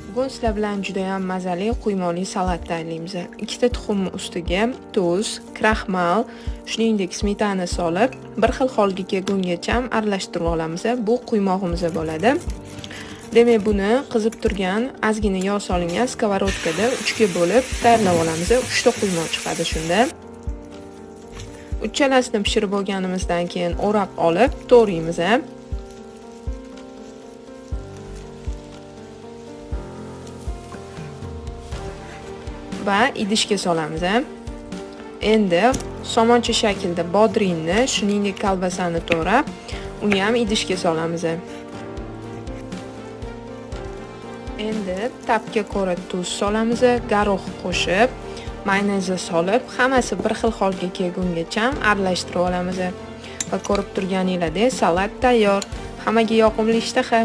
Bugun sizlar bilan juda ham mazali quymoli salat tayyorlaymiz. Ikkita tuxumni ustiga tuz, kraxmal, shuningdek smetana solib, bir xil holga kelgungacha aralashtirib olamiz. Bu quymog'imiz bo'ladi. Demak, buni qizib turgan ozgina yog' solingan skоворodkada 3 ga bo'lib tayyorlab olamiz. 3 ta quymoq chiqadi shunda. Uchalasini pishirib olganimizdan keyin o'rab olib, to'g'raymiz. Va idishga solamiz. Endi somoncha shaklda bodringni, shuningdek kolbasani to'g'rab, uni ham idishga solamiz. Endi tapga ko'ra tuz solamiz, garoh qo'shib, mayonez solib, hammasi bir xil holga kelgungacha aralashtirib olamiz. Va ko'rib turganinglardek salat tayyor. Hammaga yoqimli ishtaha.